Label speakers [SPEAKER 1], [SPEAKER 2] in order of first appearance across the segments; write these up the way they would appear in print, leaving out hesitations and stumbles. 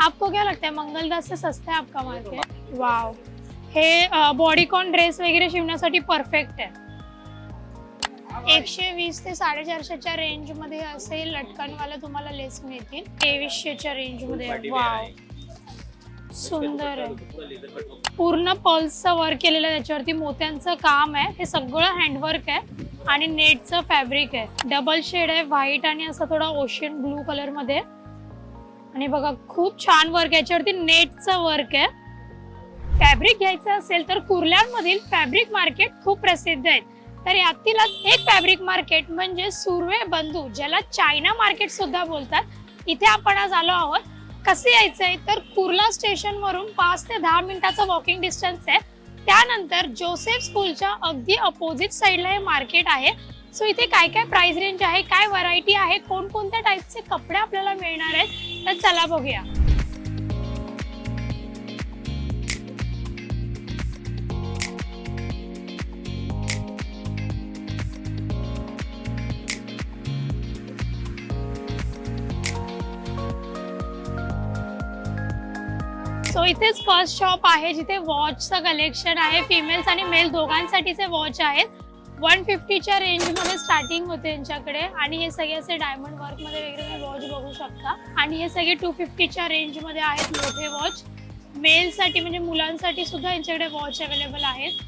[SPEAKER 1] आपको क्या लगता है मंगलदास से सस्ता है आपका मार्केट? वाव, हे बॉडीकॉन ड्रेस वगैरे शिवण्यासाठी परफेक्ट आहे. 120 ते 450च्या रेंज मध्ये असे लटकनवाला तुम्हाला लेस मिळतील. 2300च्या रेंज मध्ये. वाव, सुंदर आहे. पूर्ण पल्सचं वर्क केलेलं आहे, त्याच्यावरती मोत्यांचं काम आहे. हे सगळं हँडवर्क आहे आणि नेटचं फॅब्रिक आहे. डबल शेड आहे, व्हाईट आणि असं थोडा ओशियन ब्लू कलर मध्ये. आणि बघा खूप छान वर्क आहे, याच्यावरती नेटचं वर्क आहे. फॅब्रिक घ्यायचं असेल तर कुर्ल्यामधील फॅब्रिक मार्केट खूप प्रसिद्ध आहेत. तर यातीलच एक फॅब्रिक मार्केट म्हणजे सुर्वे बंधू, ज्याला चायना मार्केट सुद्धा बोलतात. इथे आपण आज आलो आहोत. कसे यायचंय तर कुर्ला स्टेशन वरून 5 ते 10 मिनिटाचं वॉकिंग डिस्टन्स आहे. त्यानंतर जोसेफ स्कूलच्या अगदी अपोजिट साइडला हे मार्केट आहे. सो इथे काय काय प्राइस रेंज आहे, काय व्हरायटी आहे, कोणकोणत्या टाइपचे कपडे आपल्याला मिळणार आहेत, तर चला बघूया. सो इथेच फर्स्ट शॉप आहे जिथे वॉचचं कलेक्शन आहे. फिमेल्स आणि मेल दोघांसाठीचे वॉच आहेत. 150च्या रेंज मध्ये स्टार्टिंग होते यांच्याकडे. आणि हे सगळे असे डायमंड वर्क मध्ये वगैरे वॉच बघू शकता. आणि हे सगळे 250च्या रेंज मध्ये आहेत मोठे वॉच. मेलसाठी म्हणजे मुलांसाठी सुद्धा यांच्याकडे वॉच अवेलेबल आहेत.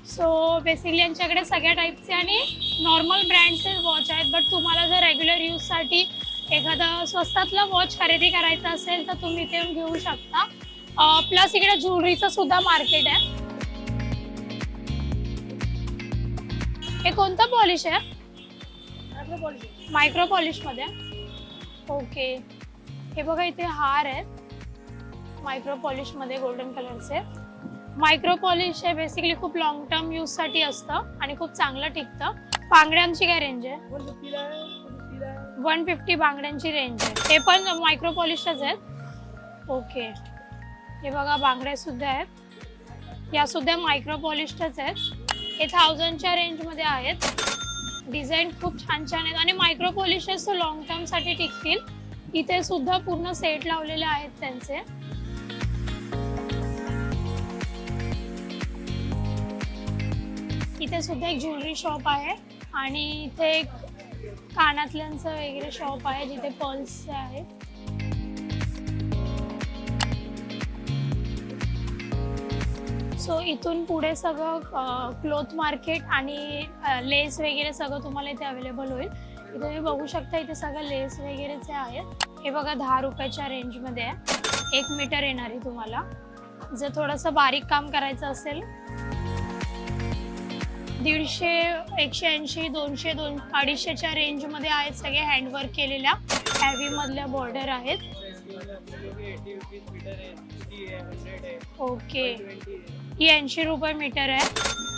[SPEAKER 1] सो बेसिकली यांच्याकडे सगळ्या टाईपचे आणि नॉर्मल ब्रँडचे वॉच आहेत. बट तुम्हाला जर रेग्युलर यूजसाठी एखादा स्वस्तातला वॉच खरेदी करायचा असेल तर तुम्ही इथे येऊन घेऊ शकता. प्लस इकडे ज्वेलरीचं सुद्धा मार्केट आहे. हे कोणतं पॉलिश आहे? मायक्रो पॉलिश मध्ये. ओके, हे बघा इथे हार आहेत मायक्रो पॉलिश मध्ये गोल्डन कलरचे. मायक्रो पॉलिश हे बेसिकली खूप लॉंग टर्म यूज साठी असतं आणि खूप चांगलं टिकतं. बांगड्यांची काय रेंज आहे? 150 बांगड्यांची रेंज आहे. हे पण मायक्रो पॉलिशच आहेत. ओके, हे बघा बांगड्या सुद्धा आहेत. या सुद्धा मायक्रो पॉलिशच आहेत. हे 1000च्या रेंज मध्ये आहेत. डिझाईन खूप छान छान आहेत आणि मायक्रो पॉलिशेस लॉंग टर्म साठी टिकतील. इथे सुद्धा पूर्ण सेट लावलेले आहेत त्यांचे. इथे सुद्धा एक ज्वेलरी शॉप आहे आणि इथे एक कानातल्यांचं वगैरे शॉप आहे जिथे पर्ल्स आहेत. सो इथून पुढे सगळं क्लोथ मार्केट आणि लेस वगैरे सगळं तुम्हाला इथे अवेलेबल होईल. इथे तुम्ही बघू शकता इथे सगळं लेस वगैरेचे आहेत. हे बघा 10 रुपयाच्या रेंजमध्ये आहे. 1 मीटर येणार आहे तुम्हाला. जर थोडंसं बारीक काम करायचं असेल 150, 180, 200, 250च्या रेंजमध्ये आहेत. सगळे हँडवर्क केलेल्या हॅवी मधल्या बॉर्डर आहेत. ओके, ही 80 रुपये मीटर आहे.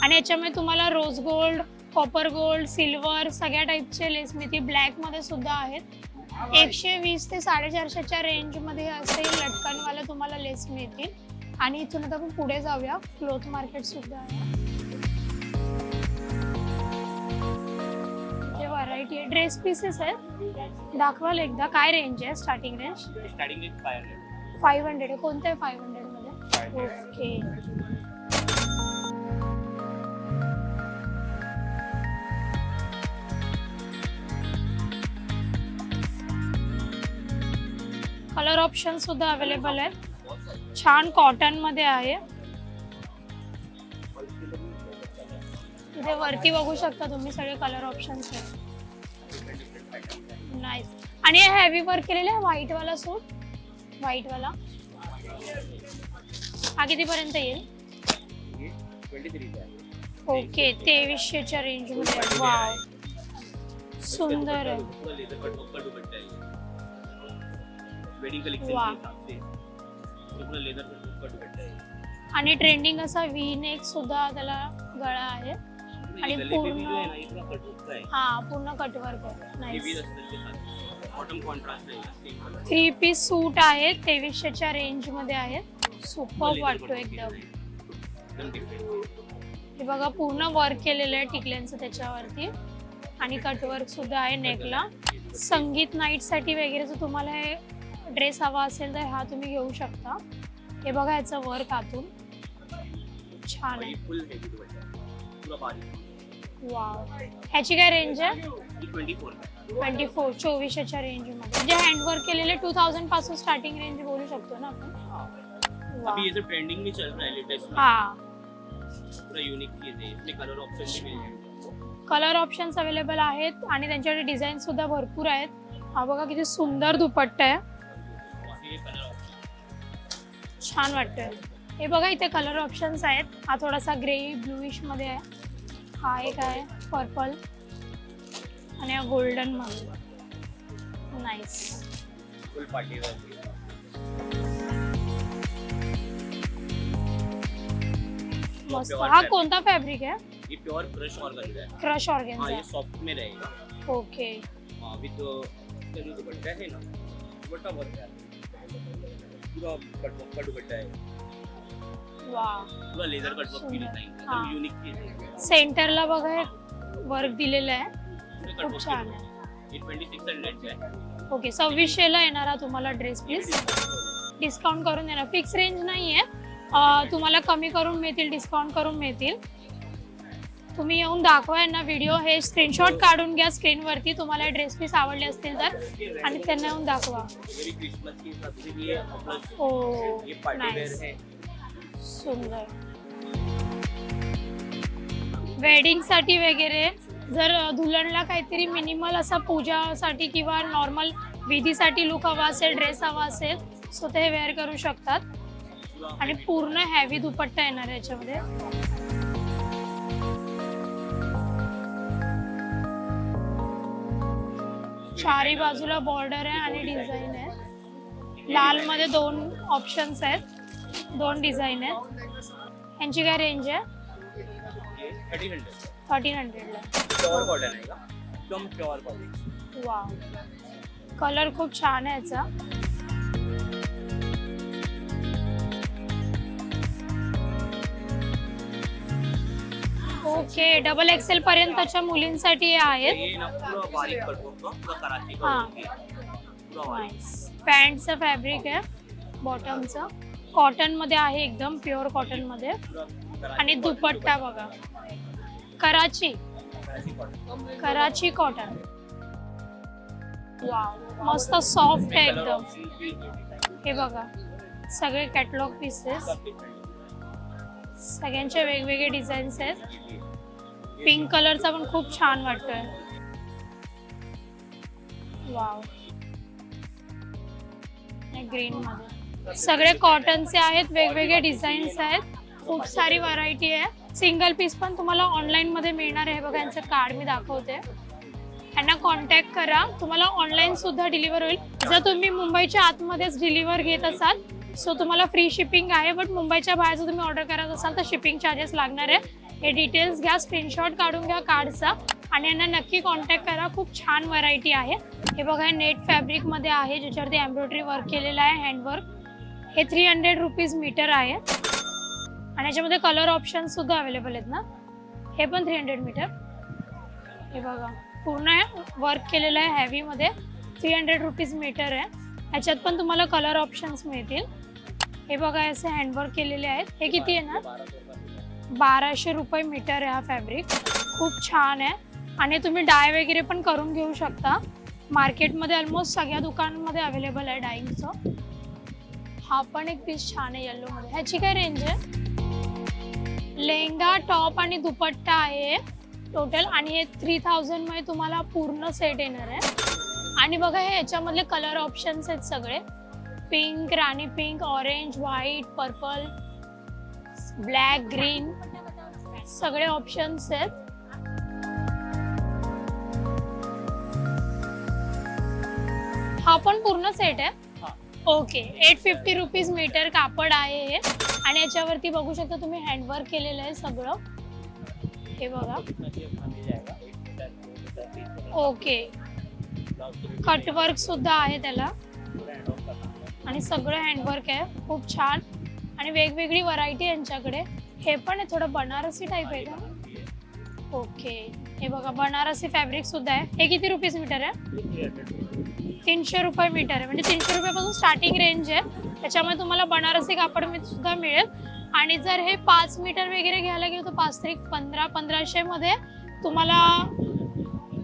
[SPEAKER 1] आणि याच्यामध्ये तुम्हाला rose gold, copper gold, silver सगळ्या टाईपचे लेस मिळतील. ब्लॅक मध्ये सुद्धा आहेत. 120 ते 450च्या रेंजमध्ये असे लटकनवाला तुम्हाला लेस मिळतील. आणि इथून आता आपण पुढे जाऊया. क्लोथ मार्केट सुद्धा आहे. व्हरायटी आहे. ड्रेस पीसेस आहेत. दाखवाल एकदा काय रेंज आहे? स्टार्टिंग रेंज 500 आहे. कोणत्या 500 मध्ये? ओके, कलर ऑप्शन सुद्धा अवेलेबल आहेत. छान कॉटन मध्ये आहे. इथे वरती बघू शकता तुम्ही सगळे कलर ऑप्शन्स आहेत. नाईस. आणि हे हेवी वर्क केलेलं आहे व्हाईट वाला सूट. व्हाईट वाला हा कितीपर्यंत येईल? 23. ओके, 2300च्या रेंज मध्ये. वाव, सुंदर आहे. आणि ट्रेंडिंग असा व्ही नेक सुद्धा त्याला गळा आहे. आणि पूर्ण कटवर्क आहे. 3 पीस सूट आहे. 2300च्या रेंज मध्ये आहे. सुपर वाटतो एकदम. हे बघा पूर्ण वर्क केलेलं आहे टिकल्यांचं त्याच्यावरती. आणि कटवर्क सुद्धा आहे नेकला. संगीत नाईट साठी वगैरे जर तुम्हाला हे ड्रेस हवा असेल तर हा तुम्ही घेऊ शकता. हे बघा याचं वर्क आतून छान आहे.
[SPEAKER 2] फुल हेवी दुपट्टा पूरा बारीक.
[SPEAKER 1] वाव. ह्याची काय रेंज आहे?
[SPEAKER 2] 24
[SPEAKER 1] 2400च्या रेंज मध्ये. जे हँडवर्क केलेले 2000 पासून स्टार्टिंग रेंज बोलू शकतो ना आपण.
[SPEAKER 2] अभी ये तो ट्रेंडिंग में चल रहा है लेटेस्ट में.
[SPEAKER 1] हाँ,
[SPEAKER 2] पूरा यूनिक चीज है. इसमें कलर ऑप्शन भी मिल जाएंगे.
[SPEAKER 1] कलर ऑप्शन्स अवेलेबल आहेत आणि त्यांच्याकडे डिझाईन सुद्धा भरपूर आहेत. हा बघा किती सुंदर दुपट्टा आहे,
[SPEAKER 2] ये कलर ऑप्शन
[SPEAKER 1] छान वाटतंय. हे बघा इथे कलर ऑप्शन्स आहेत. हा थोडासा ग्रे ब्लूइश मध्ये आहे, हा एक आहे पर्पल आणि हा गोल्डन मध्ये. नाईस.
[SPEAKER 2] Full party wear.
[SPEAKER 1] मस्त. हा कोणता फॅब्रिक आहे?
[SPEAKER 2] ये प्योर क्रश ऑर्गेन्जा है.
[SPEAKER 1] क्रश
[SPEAKER 2] हाँ, ये
[SPEAKER 1] ऑर्गेन्जा.
[SPEAKER 2] सॉफ्ट में रहेगा.
[SPEAKER 1] ओके.
[SPEAKER 2] हाँ, अभी तो इसका जो दुपट्टा है ना, दुपट्टा बहुत प्यारा है. पूरा कटवर्क का दुपट्टा है.
[SPEAKER 1] वाव.
[SPEAKER 2] पूरा लेदर कटवर्क की डिजाइन
[SPEAKER 1] हाँ.
[SPEAKER 2] एकदम यूनिक चीज है.
[SPEAKER 1] सेंटरला बघा वर्क दिलेलं आहे,
[SPEAKER 2] पूरे
[SPEAKER 1] खूप
[SPEAKER 2] कटवर्क
[SPEAKER 1] छान आहे.
[SPEAKER 2] ये 2600 का है.
[SPEAKER 1] ओके. 2600ला येणारा तुम्हाला ड्रेस पीस डिस्काउंट करून देणार. फिक्स रेंज नाहीये, तुम्हाला कमी करून मिळतील, डिस्काउंट करून मिळतील. तुम्ही येऊन दाखवा यांना व्हिडिओ. हे स्क्रीनशॉट काढून घ्या स्क्रीनवरती, तुम्हाला ड्रेस पीस आवडले असतील तर, आणि त्यांना येऊन दाखवा.
[SPEAKER 2] ये भी क्रिसमस के हिसाब से भी है. प्लस
[SPEAKER 1] ओ
[SPEAKER 2] ये पार्टी वेयर
[SPEAKER 1] नाईस.
[SPEAKER 2] है.
[SPEAKER 1] सुंदर. वेडिंग साठी वगैरे जर दुल्हनला काहीतरी मिनिमल असा पूजासाठी किंवा नॉर्मल विधीसाठी लुक हवा असेल, ड्रेस हवा असेल, सो ते वेअर करू शकतात. आणि पूर्ण हेवी दुपट्टा येणार आहे याच्यामध्ये. चारी बाजूला बॉर्डर आहे आणि डिझाईन आहे. लाल मध्ये 2 ऑप्शन्स आहेत, 2 डिझाईन आहेत. यांची काय रेंज आहे?
[SPEAKER 2] 1300
[SPEAKER 1] 1300ला.
[SPEAKER 2] प्योर कॉटन आएगा. एकदम प्योर कॉटन.
[SPEAKER 1] वाव. कलर खूप छान आहे याचा. ओके. डबल एक्सेल पर्यंतच्या मुलींसाठी हे आहेत.
[SPEAKER 2] ये ना पूरा बारीक कटवर्क का, पूरा कराची का
[SPEAKER 1] हाँ.
[SPEAKER 2] वर्क है. पूरा बारीक.
[SPEAKER 1] पॅन्टचं फॅब्रिक आहे, बॉटमचं कॉटन मध्ये आहे, एकदम प्युअर कॉटन मध्ये.
[SPEAKER 2] पूरा कराची
[SPEAKER 1] आणि
[SPEAKER 2] cotton
[SPEAKER 1] दुपट्टा बघा, कराची
[SPEAKER 2] cotton.
[SPEAKER 1] कराची कॉटन. वाव. मस्त सॉफ्ट आहे
[SPEAKER 2] कलर
[SPEAKER 1] एकदम.
[SPEAKER 2] ऑप्शन भी
[SPEAKER 1] हे बघा सगळे कॅटलॉग पीसेस, सगळ्यांचे वेगवेगळे डिझाईन्स आहेत. पिंक कलरचा पण खूप छान वाटतोय. वाव. ग्रीन मध्ये सगळे कॉटनचे आहेत, वेगवेगळे डिझाईन्स आहेत, खूप सारी व्हरायटी आहे. सिंगल पीस पण तुम्हाला ऑनलाईन मध्ये मिळणार आहे. बघा यांचं कार्ड मी दाखवते. यांना कॉन्टॅक्ट करा, तुम्हाला ऑनलाईन सुद्धा डिलिव्हर होईल. जर तुम्ही मुंबईच्या आतमध्येच डिलिव्हर घेत असाल सो तुम्हाला फ्री शिपिंग आहे, बट मुंबईच्या बाहेर जर तुम्ही ऑर्डर करत असाल तर शिपिंग चार्जेस लागणार आहे. हे डिटेल्स घ्या, स्क्रीनशॉट काढून घ्या कार्डचा आणि यांना नक्की कॉन्टॅक्ट करा. खूप छान व्हरायटी आहे. हे बघा हे नेट फॅब्रिक मध्ये आहे, ज्याच्यावरती एम्ब्रॉयडरी वर्क केलेलं आहे, हँडवर्क. हे 300 रुपीज मीटर आहे आणि याच्यामध्ये कलर ऑप्शन सुद्धा अवेलेबल आहेत ना. हे पण 300 मीटर. हे बघा पूर्ण वर्क केलेलं आहे हेवी मध्ये, 300 रुपीज मीटर आहे. ह्याच्यात पण तुम्हाला कलर ऑप्शन्स मिळतील. हे बघा असे हँडवर्क केलेले आहेत. हे किती आहे ना? 1200 रुपये मीटर आहे हा फॅब्रिक. खूप छान आहे आणि तुम्ही डाय वगैरे पण करून घेऊ शकता. मार्केटमध्ये ऑलमोस्ट सगळ्या दुकानांमध्ये अवेलेबल आहे डाईंगचं. हा पण एक पीस छान आहे येलो मध्ये. ह्याची काय रेंज आहे? लेहंगा, टॉप आणि दुपट्टा आहे टोटल आणि हे 3000 मध्ये तुम्हाला पूर्ण सेट येणार आहे. आणि बघा हे याच्यामधले कलर ऑप्शन्स आहेत सगळे. पिंक, राणी pink, orange, white, purple, black, green, सगळे ऑप्शन्स आहेत. हा पण पूर्ण सेट आहे. ओके. 850 रुपीज मीटर कापड आहे हे आणि याच्यावरती बघू शकता तुम्ही हँडवर्क केलेलं आहे सगळं. हे बघा. ओके. कटवर्क सुद्धा आहे त्याला आणि सगळं हँडवर्क आहे. खूप छान आणि वेगवेगळी व्हरायटी यांच्याकडे. हे पण आहे थोडं बनारसी टाईप आहे का? ओके. हे बघा बनारसी फॅब्रिक सुद्धा आहे. हे किती रुपीज मीटर आहे? 300 रुपये मीटर आहे, म्हणजे 300 रुपयापासून स्टार्टिंग रेंज आहे. त्याच्यामुळे तुम्हाला बनारसी कापड सुद्धा मिळेल. आणि जर हे 5 मीटर वगैरे घ्यायला गेलो तर 5 3 1500 मध्ये तुम्हाला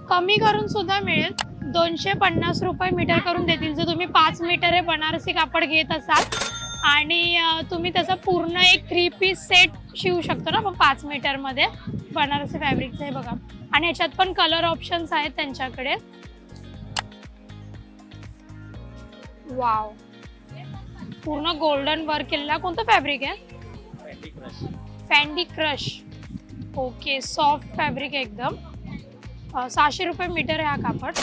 [SPEAKER 1] कमी करून सुद्धा मिळेल. 250 रुपये मीटर करून देतील जर तुम्ही 5 मीटर हे बनारसी कापड घेत असाल. आणि तुम्ही त्याचा पूर्ण एक 3 पीस सेट शिवू शकतो ना मग 5 मीटर मध्ये बनारसी फॅब्रिकचं. हे बघा, आणि ह्याच्यात पण कलर ऑप्शन्स आहेत त्यांच्याकडे. वाव, पूर्ण गोल्डन वर्क केलेला. कोणतं फॅब्रिक आहे? फॅन्डी क्रश. ओके, सॉफ्ट फॅब्रिक एकदम. 600 रुपये मीटर आहे हा कापड.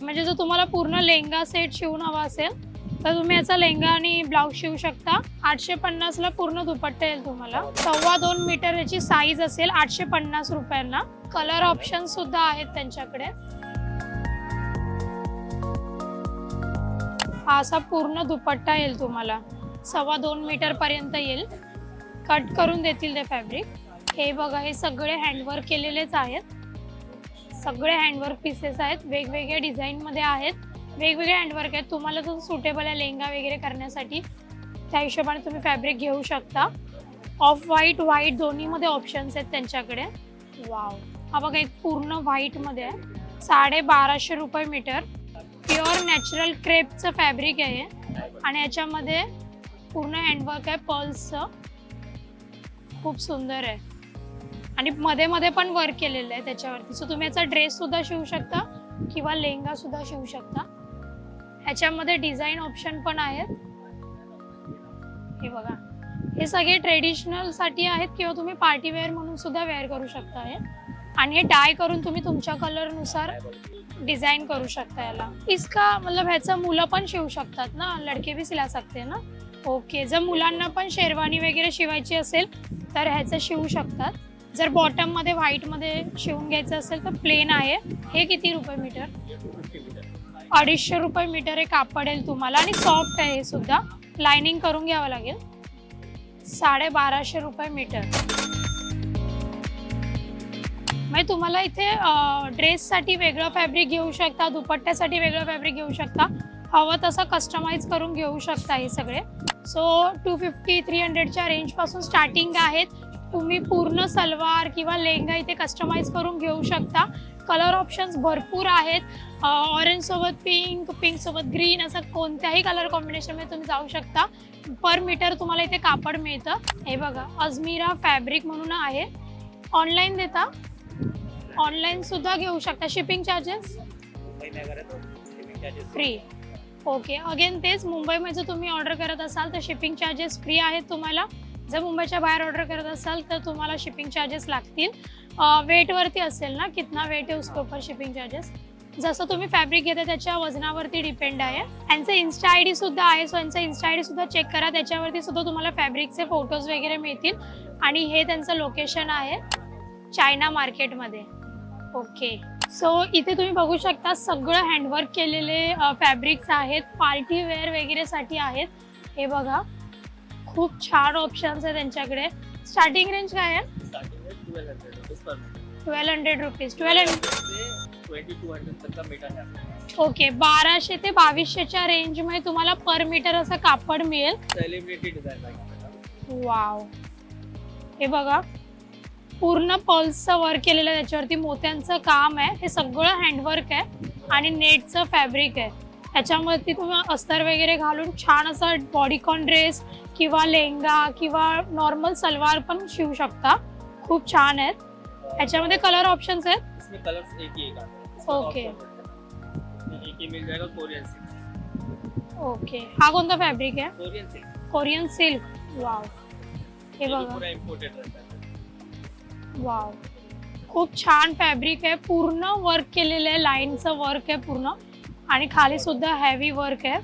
[SPEAKER 1] म्हणजे जर तुम्हाला पूर्ण लेहंगा सेट शिवून हवा असेल तर तुम्ही याचा लेहंगा आणि ब्लाऊज शिवू शकता. 850 ला पूर्ण दुपट्टा येईल तुम्हाला. 2.25 मीटर याची साईज असेल. 850 रुपयांना. कलर ऑप्शन सुद्धा आहेत त्यांच्याकडे. हा असा पूर्ण दुपट्टा येईल तुम्हाला. 2.25 मीटर पर्यंत येईल. कट करून देतील ते फॅब्रिक. हे बघा, हे सगळे हँडवर्क केलेलेच आहेत. सगळे हँडवर्क पीसेस आहेत. वेगवेगळ्या डिझाईन मध्ये आहेत. वेगवेगळे हँडवर्क आहेत. तुम्हाला जो सुटेबल आहे लेहंगा वगैरे करण्यासाठी त्या हिशोबाने तुम्ही फॅब्रिक घेऊ शकता. ऑफ व्हाईट, व्हाईट दोन्हीमध्ये ऑप्शन्स आहेत त्यांच्याकडे. वाव, हा बघा एक पूर्ण व्हाईट मध्ये आहे. 1250 रुपये मीटर. प्युअर नॅचरल क्रेपचं फॅब्रिक आहे आणि याच्यामध्ये पूर्ण हँडवर्क आहे पर्ल्सचं. खूप सुंदर आहे आणि मध्ये मध्ये पण वर्क केलेलं आहे त्याच्यावरती. सो तुम्ही याचा ड्रेस सुद्धा शिवू शकता किंवा लेहंगा सुद्धा शिवू शकता. ह्याच्यामध्ये डिझाईन ऑप्शन पण आहेत. हे बघा, हे सगळे ट्रेडिशनल साठी आहेत किंवा तुम्ही पार्टी वेअर म्हणून सुद्धा वेअर करू शकता हे. आणि हे डाय करून तुम्ही तुमच्या कलर नुसार डिजाइन करू शकता याला. इसका मतलब ह्याचा मुलं पण शिवू शकतात ना, लड़के भी सिला सकते ना. ओके, जर मुलांना पण शेरवानी वगैरे शिवायची असेल तर ह्याचं शिवू शकतात. जर बॉटम मध्ये व्हाईट मध्ये शिवून घ्यायचं असेल तर प्लेन आहे. हे किती रुपये मीटर? 250 रुपये मीटर हे कापड येईल तुम्हाला. आणि सॉफ्ट आहे हे सुद्धा. लाइनिंग करून घ्यावं लागेल. 1250 रुपये मीटर. म्हणजे तुम्हाला इथे ड्रेससाठी वेगळं फॅब्रिक घेऊ शकता, दुपट्ट्यासाठी वेगळं फॅब्रिक घेऊ शकता. हवं तसं कस्टमाइज करून घेऊ शकता हे सगळे. सो 250-300च्या रेंजपासून स्टार्टिंग आहेत. तुम्ही पूर्ण सलवार किंवा लेहंगा इथे कस्टमाइज करून घेऊ शकता. कलर ऑप्शन्स भरपूर आहेत. ऑरेंज सोबत पिंक, पिंक सोबत ग्रीन, असं कोणत्याही कलर कॉम्बिनेशनमध्ये तुम्ही जाऊ शकता. पर मीटर तुम्हाला इथे कापड मिळतं. हे बघा, अजमीरा फॅब्रिक म्हणून आहे. ऑनलाईन देता? ऑनलाईन सुद्धा घेऊ शकता. Shipping charges free. Okay, again तेच, मुंबईमध्ये तुम्ही ऑर्डर करत असाल तर शिपिंग चार्जेस फ्री आहेत तुम्हाला. जर मुंबईच्या बाहेर ऑर्डर करत असाल तर तुम्हाला शिपिंग चार्जेस लागतील. वेटवरती असेल ना, कितना वेट आहे उसके ऊपर शिपिंग चार्जेस. जसं तुम्ही फॅब्रिक घेता त्याच्या वजनावरती डिपेंड आहे. यांचं इन्स्टा आय डी सुद्धा आहे. सो यांचा इन्स्टा आय डी सुद्धा चेक करा. त्याच्यावरती सुद्धा तुम्हाला फॅब्रिकचे फोटोज वगैरे मिळतील. आणि हे त्यांचं लोकेशन आहे चायना मार्केटमध्ये. ओके, सो इथे तुम्ही बघू शकता सगळं हँडवर्क केलेले फॅब्रिक्स आहेत. पार्टी वेअर वगैरेसाठी आहेत. हे बघा, खूप छान ऑप्शन्स आहे त्यांच्याकडे. स्टार्टिंग रेंज काय आहे? 1200 रुपीज.
[SPEAKER 2] 2200 तक मीटर है.
[SPEAKER 1] ओके, 1200 ते 2200च्या रेंज मध्ये तुम्हाला पर मीटर असं कापड मिळेल.
[SPEAKER 2] Celebrity design.
[SPEAKER 1] वाव, हे बघा, पूर्ण पर्ल्सचं वर्क केलेलं आहे. त्याच्यावरती मोत्यांचं काम आहे. हे सगळं हँडवर्क आहे आणि नेटचं फॅब्रिक आहे. त्याच्यावरती तुम्ही अस्तर वगैरे घालून छान असं बॉडीकॉन ड्रेस किंवा लेहंगा किंवा नॉर्मल सलवार पण शिवू शकता. खूप छान आहेत. ह्याच्यामध्ये कलर ऑप्शन्स आहेत.
[SPEAKER 2] इसमें कलर्स एक ही एक आता है.
[SPEAKER 1] ओके,
[SPEAKER 2] एक ही मिल जाएगा. Korean silk.
[SPEAKER 1] ओके, हा कोणता फॅब्रिक आहे?
[SPEAKER 2] Korean silk.
[SPEAKER 1] Korean silk. Wow, हे बघा,
[SPEAKER 2] पूरा इंपोर्टेड रहता है.
[SPEAKER 1] वाव, खूप छान फॅब्रिक आहे. पूर्ण वर्क केलेलं आहे. लाईनचं वर्क आहे पूर्ण. आणि खाली सुद्धा हेवी वर्क आहे.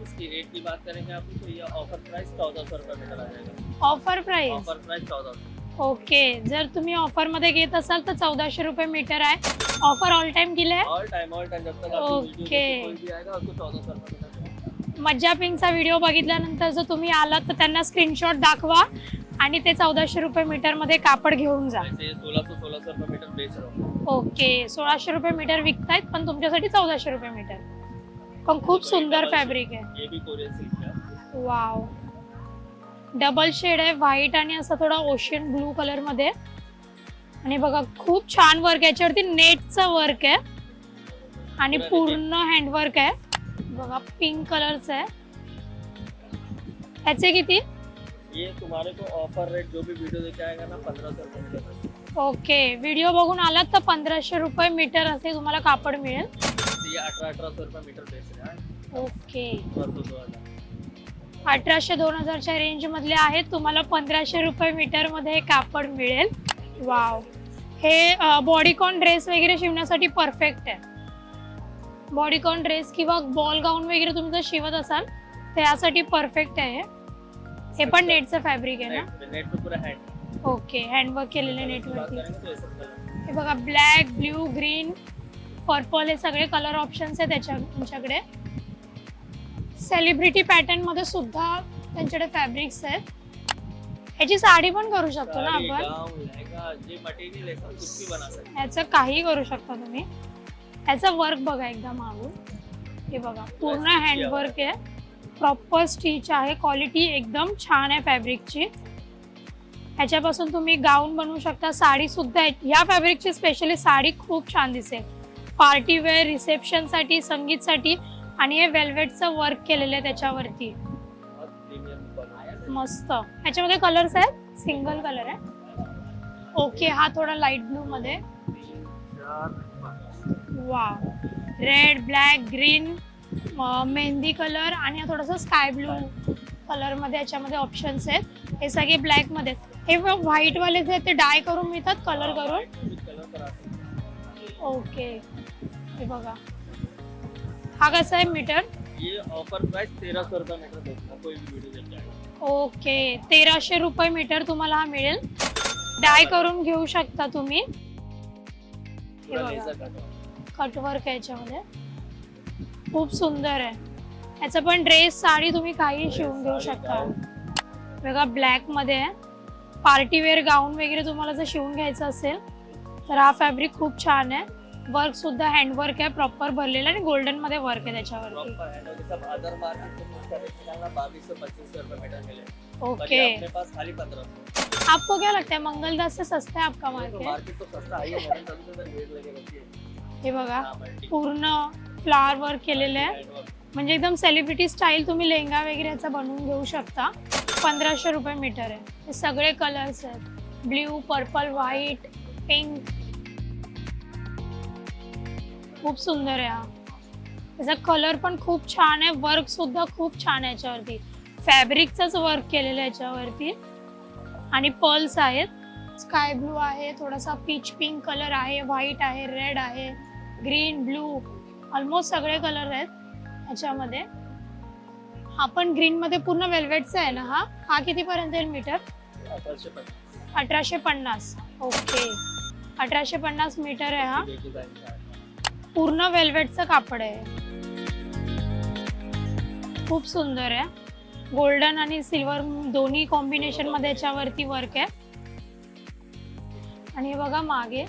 [SPEAKER 2] इसकी रेट की बात करेंगे आप तो ये ऑफर प्राइस 1400 रुपये मीटर आ जाएगा.
[SPEAKER 1] Offer price?
[SPEAKER 2] Offer price 1400.
[SPEAKER 1] Okay, जर तुम्ही ऑफर मध्ये घेत असाल तर 1400 रुपये मीटर आहे. ऑफर ऑल टाइम केलं आहे?
[SPEAKER 2] ऑल टाइम जब तक आपकी वीडियो
[SPEAKER 1] ओके.
[SPEAKER 2] कोई भी आएगा उसको 1400 रुपये मीटर.
[SPEAKER 1] मज्जा पिंकचा व्हिडिओ बघितल्यानंतर जर तुम्ही आलात तर त्यांना स्क्रीनशॉट दाखवा आणि ते 1400 रुपये मीटर मध्ये कापड घेऊन जा.
[SPEAKER 2] वैसे 1600 रुपये मीटर बेच रहा हूँ.
[SPEAKER 1] ओके, 1600 रुपये मीटर विकता. बघतायत, पण तुमच्यासाठी 1400 रुपये मीटर. पण खूप सुंदर फॅब्रिक आहे.
[SPEAKER 2] ये भी कोरियन सिल्क है.
[SPEAKER 1] वाव, डबल शेड आहे, व्हाईट आणि असं थोडा ओशियन ब्लू कलर मध्ये. आणि बघा खूप छान वर्क आहे, याच्यावरती नेटचं वर्क आहे आणि पूर्ण हँडवर्क आहे. बघा पिंक कलरचं आहे. याचे किती?
[SPEAKER 2] ये तुम्हारे को ऑफर रेट जो भी वीडियो देके आएगा ना 1500 रुपये मीटर.
[SPEAKER 1] ओके, व्हिडिओ बघून आलात तर 1500 रुपये मीटर असे तुम्हाला कापड मिळेल.
[SPEAKER 2] ये 1800 रुपये मीटर बेच रहे हैं.
[SPEAKER 1] ओके,
[SPEAKER 2] 2000.
[SPEAKER 1] 1800-2000 च्या रेंज मधले आहेत. तुम्हाला 1500 रुपये मीटर मध्ये हे कापड मिळेल. वाव, हे बॉडीकॉन ड्रेस वगैरे शिवण्यासाठी परफेक्ट आहे. बॉडीकॉन ड्रेस किंवा बॉल गाऊन वगैरे तुम्ही जर शिवत असाल तर यासाठी परफेक्ट आहे. हे पण नेटचं फॅब्रिक आहे ना?
[SPEAKER 2] नेट पे पूरा हैंड.
[SPEAKER 1] ओके, हँडवर्क केलेलं नेटवरती.
[SPEAKER 2] तो ये सब कलर.
[SPEAKER 1] हे बघा ब्लॅक, ब्ल्यू, ग्रीन, पर्पल हे सगळे कलर ऑप्शन्स आहेत त्यांच्याकडे. सेलिब्रिटी पॅटर्न मध्ये सुद्धा त्यांच्याकडे फॅब्रिक्स आहेत. ह्याची साडी पण करू शकतो ना आपण?
[SPEAKER 2] गाउन, लहंगा, जे मटेरियल है सब कुछ भी बना सकते
[SPEAKER 1] ह्याचं काही करू शकता तुम्ही. ह्याचं वर्क बघा एकदा मागून. हे बघा पूर्ण हँडवर्क आहे, प्रॉपर स्टिच आहे, क्वालिटी एकदम छान आहे फॅब्रिकची. ह्याच्यापासून तुम्ही गाऊन बनवू शकता, साडी सुद्धा आहे. ह्या फॅब्रिकची स्पेशली साडी खूप छान दिसेल पार्टी वेअर, रिसेप्शनसाठी, संगीतसाठी. आणि हे वेल्वेटचं वर्क केलेलं आहे त्याच्यावरती, मस्त. ह्याच्यामध्ये कलर्स आहेत, सिंगल कलर आहे. ओके, हा थोडा लाईट ब्लू मध्ये. Wow, red, black, green, mehndi colour आणि हा थोडासा स्काय ब्लू कलर मध्ये याच्यामध्ये ऑप्शन्स आहेत. हे सगळे ब्लॅक मध्ये. हे व्हाईट वाले जे आहेत ते डाय करून मिळतात, कलर करून. ओके, हे बघा. हा कसा आहे मीटर?
[SPEAKER 2] ये ऑफर प्राइस 1300 रुपये मीटर देता कोई भी वीडियो देख जाएगा.
[SPEAKER 1] ओके, 1300 रुपये मीटर तुम्हाला हा मिळेल. डाय करून घेऊ शकता तुम्ही. हे बघा कटवर्क आहे याच्यामध्ये, खूप सुंदर आहे. याचा पण ड्रेस, साडी तुम्ही काही शिवून घेऊ शकता. बघा ब्लॅक मध्ये आहे. पार्टी वेअर गाऊन वगैरे तुम्हाला जर शिवून घ्यायचं असेल तर हा फॅब्रिक खूप छान आहे. वर्क सुद्धा हँडवर्क आहे, प्रॉपर भरलेलं आणि गोल्डन मध्ये वर्क आहे त्याच्यावरती.
[SPEAKER 2] सब अदर मार्केट से कुछ खरीदने का 2200-2500 रुपये मीटर मिले.
[SPEAKER 1] ओके,
[SPEAKER 2] अपने पास खाली 1500.
[SPEAKER 1] आपको क्या लगता है मंगलदास से सस्ता है आपका मार्केट?
[SPEAKER 2] मार्केट तो सस्ता है, मॉडर्न तभी तो रेट लगेगा.
[SPEAKER 1] हे बघा पूर्ण फ्लावर वर्क केलेलं आहे, म्हणजे एकदम सेलिब्रिटी स्टाईल. तुम्ही लेहंगा वगैरे याचा बनवून घेऊ शकता. 1500 रुपये मीटर आहे. हे सगळे कलर्स आहेत, ब्ल्यू, पर्पल, व्हाईट, पिंक. खूप सुंदर आहे हा. त्याचा कलर पण खूप छान आहे, वर्क सुद्धा खूप छान आहे याच्यावरती. फॅब्रिकचंच वर्क केलेलं आहे याच्यावरती आणि पर्ल्स आहेत. स्काय ब्लू आहे, थोडासा पीच पिंक कलर आहे, व्हाईट आहे, रेड आहे, ग्रीन, ब्लू, ऑलमोस्ट सगळे कलर आहेत ह्याच्यामध्ये. हा पण ग्रीन मध्ये पूर्ण वेल्वेटचा आहे ना? हा किती पर्यंत येईल मीटर? 1850. ओके, 1850 मीटर आहे हा. पूर्ण वेल्वेटचं कापड आहे, खूप सुंदर आहे. गोल्डन आणि सिल्वर दोन्ही कॉम्बिनेशन मध्ये याच्यावरती वर्क आहे. आणि हे बघा मागे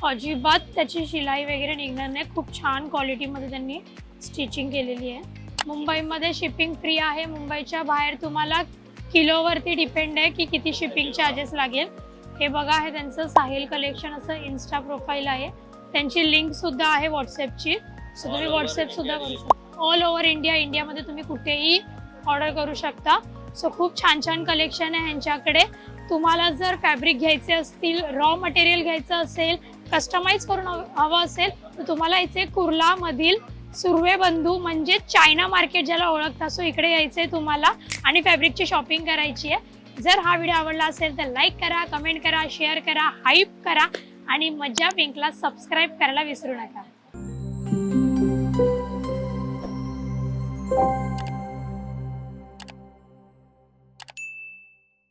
[SPEAKER 1] अजिबात त्याची शिलाई वगैरे निघणार नाही, खूप छान क्वालिटी मध्ये त्यांनी स्टिचिंग केलेली आहे. मुंबईमध्ये शिपिंग फ्री आहे. मुंबईच्या बाहेर तुम्हाला किलोवरती डिपेंड आहे की किती शिपिंग चार्जेस लागेल. हे बघा, हे त्यांचं साहिल कलेक्शन असं इन्स्टा प्रोफाईल आहे. त्यांची लिंक सुद्धा आहे व्हॉट्सअपची, सो तुम्ही व्हॉट्सअप सुद्धा करू शकता. ऑल ओव्हर इंडिया, इंडियामध्ये तुम्ही कुठेही ऑर्डर करू शकता. सो खूप छान छान कलेक्शन आहे ह्यांच्याकडे. तुम्हाला जर फॅब्रिक घ्यायचे असतील, रॉ मटेरियल घ्यायचं असेल, कस्टमाइज करून हवं असेल तर तुम्हाला इथे कुर्लामधील सुर्वे बंधू म्हणजे चायना मार्केट ज्याला ओळखता, सो इकडे यायचंय तुम्हाला आणि फॅब्रिकची शॉपिंग करायची आहे. जर हा व्हिडिओ आवडला असेल तर लाईक करा, कमेंट करा, शेअर करा, हाईप करा आणि मज्जा पिंकला सबस्क्राईब करायला विसरू नका.